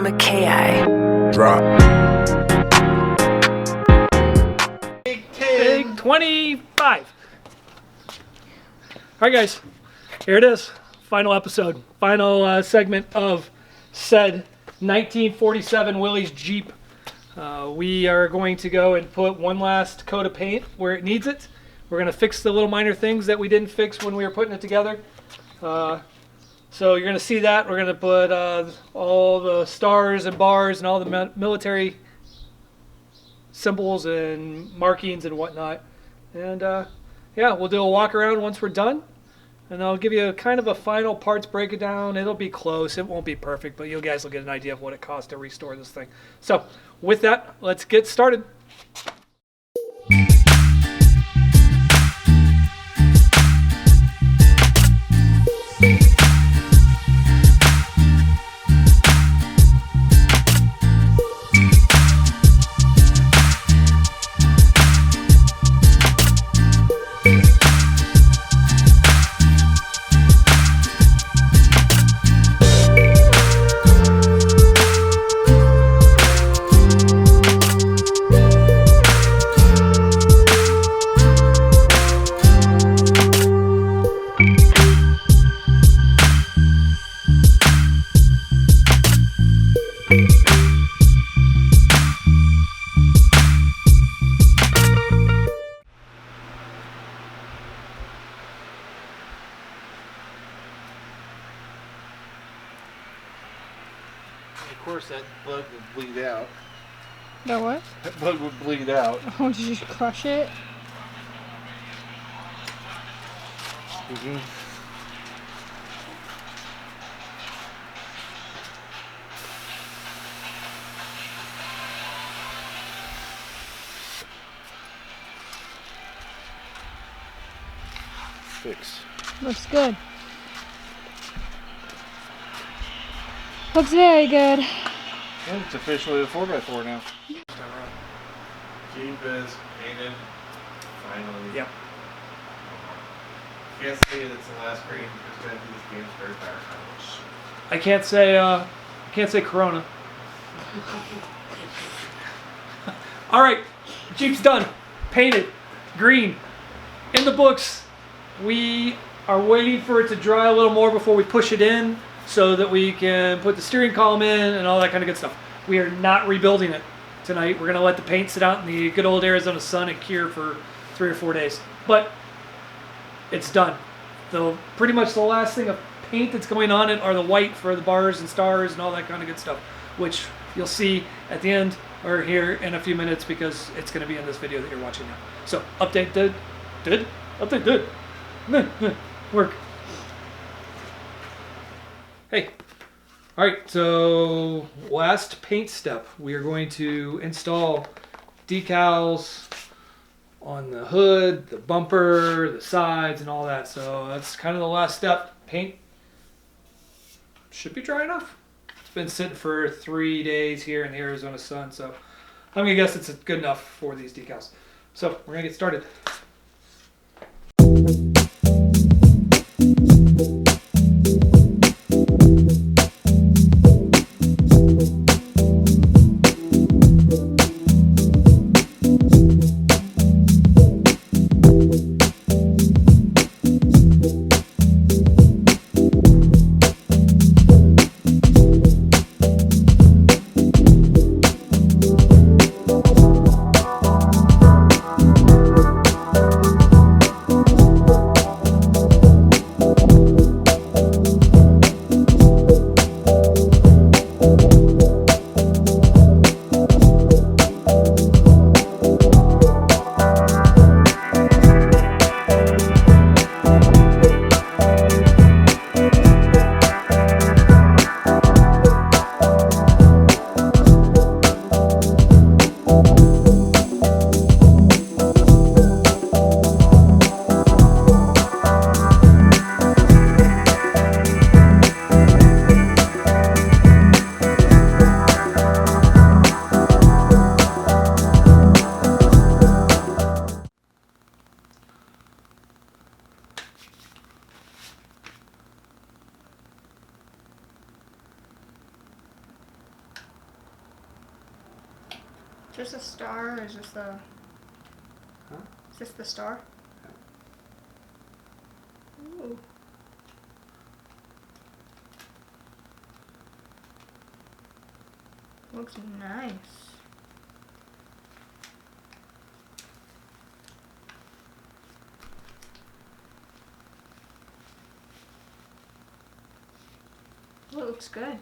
Makaih. Drop. Big 25. All right, guys, here it is. Final episode, final segment of said 1947 Willys Jeep. We are going to go and put one last coat of paint where it needs it. We're going to fix the little minor things that we didn't fix when we were putting it together. So you're going to see that. We're going to put all the stars and bars and all the military symbols and markings and whatnot. And yeah, we'll do a walk around once we're done. And I'll give you kind of a final parts breakdown. It'll be close. It won't be perfect, but you guys will get an idea of what it costs to restore this thing. So with that, let's get started. Of course, that bug would bleed out. That what? That bug would bleed out. Oh, did you crush it? Mm-hmm. Fix. Looks good. Looks very good. And it's officially a 4x4 now. Jeep is painted. Finally. Yep. Can't say that it's the last green. It's going to be this game's very power. I can't say Corona. All right, Jeep's done, painted, green, in the books. We are waiting for it to dry a little more before we push it in so that we can put the steering column in and all that kind of good stuff. We are not rebuilding it tonight. We're gonna let the paint sit out in the good old Arizona sun and cure for 3 or 4 days. But it's done. Pretty much the last thing of paint that's going on it are the white for the bars and stars and all that kind of good stuff, which you'll see at the end or here in a few minutes because it's going to be in this video that you're watching now. So update did, update did, work. Hey, all right, so last paint step, we are going to install decals on the hood, the bumper, the sides, and all that. So that's kind of the last step. Paint should be dry enough. It's been sitting for 3 days here in the Arizona sun, so I'm gonna guess it's good enough for these decals. So we're gonna get started. Just a star, or is this the... Huh? Is this the star? Ooh. Looks nice. Well, it looks good.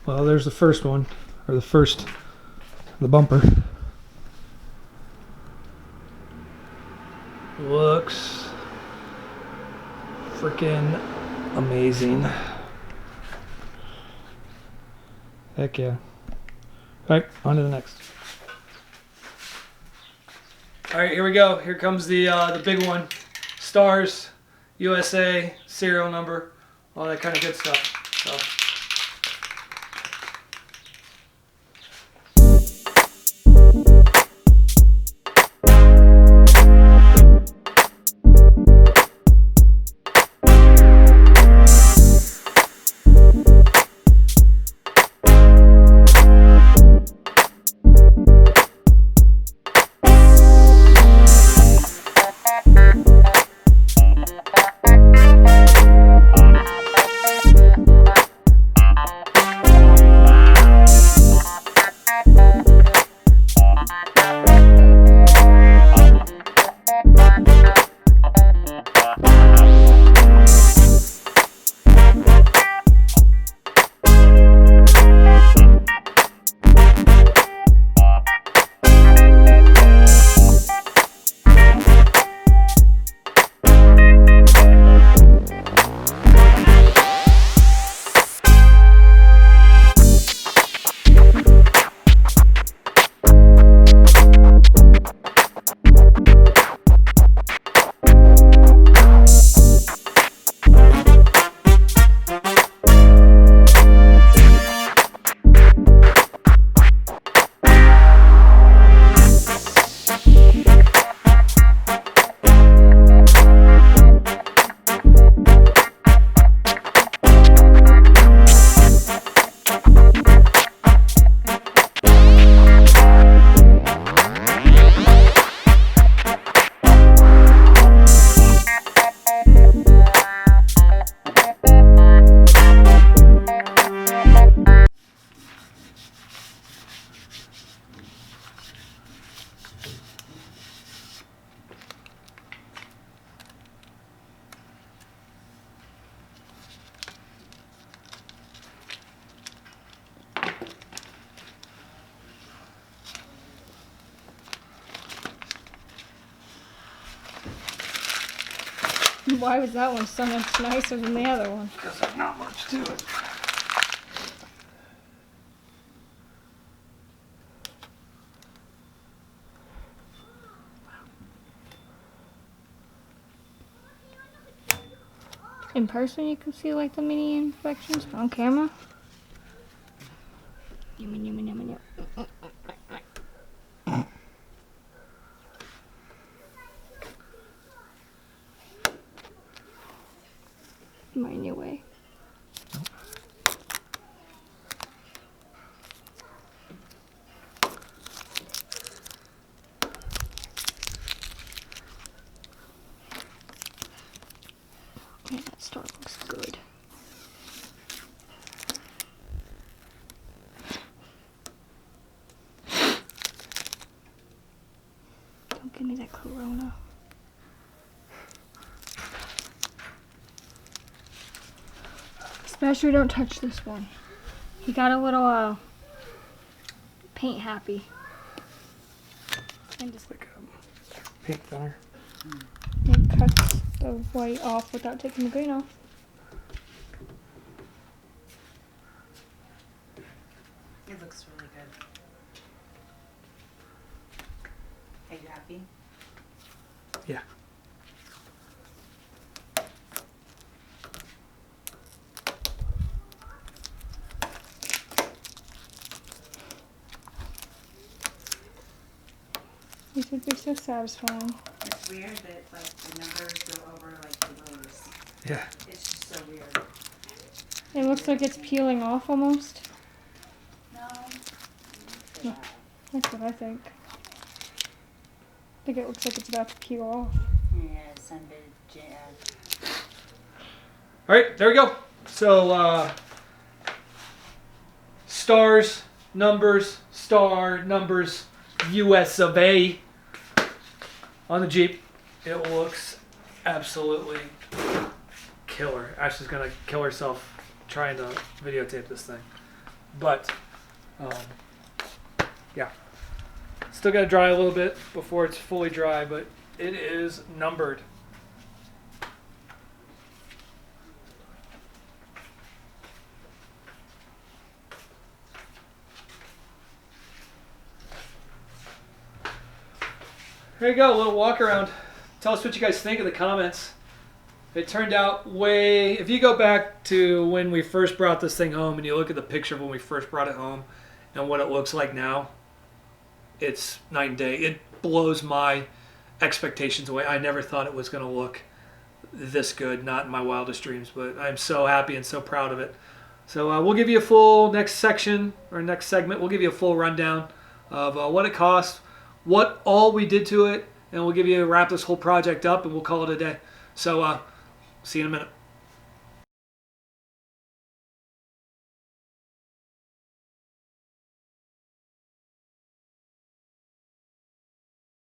Well, there's the first one, or the bumper. Looks freaking amazing. Heck yeah. Alright, on to the next. Alright, here we go. Here comes the big one. Stars, USA, serial number, all that kind of good stuff. So. Why was that one so much nicer than the other one? Because there's not much to it. In person, you can see like the mini imperfections, but on camera. Yummy, yummy, yummy, yummy. My new way. Yeah, that star looks good. Don't give me that corona. Especially don't touch this one. He got a little paint happy. And just Like paint thinner. it cuts the white off without taking the green off. It looks really good. Are you happy? Yeah. These would be so satisfying. It's weird that like the numbers go over like the rows. Yeah. It's just so weird. It looks like it's peeling off almost. No. That's what I think. I think it looks like it's about to peel off. Yeah, Sunday. All right, there we go. So stars, numbers, star, numbers, US of A on the Jeep. It looks absolutely killer. Ashley's gonna kill herself trying to videotape this thing, but yeah, still gotta dry a little bit before it's fully dry, but it is numbered. There you go, a little walk around. Tell us what you guys think in the comments. It turned out if you go back to when we first brought this thing home and you look at the picture of when we first brought it home and what it looks like now, it's night and day. It blows my expectations away. I never thought it was going to look this good, not in my wildest dreams, but I'm so happy and so proud of it. So we'll give you a full next section or next segment. We'll give you a full rundown of what it costs, what all we did to it, and we'll wrap this whole project up and we'll call it a day. So see you in a minute.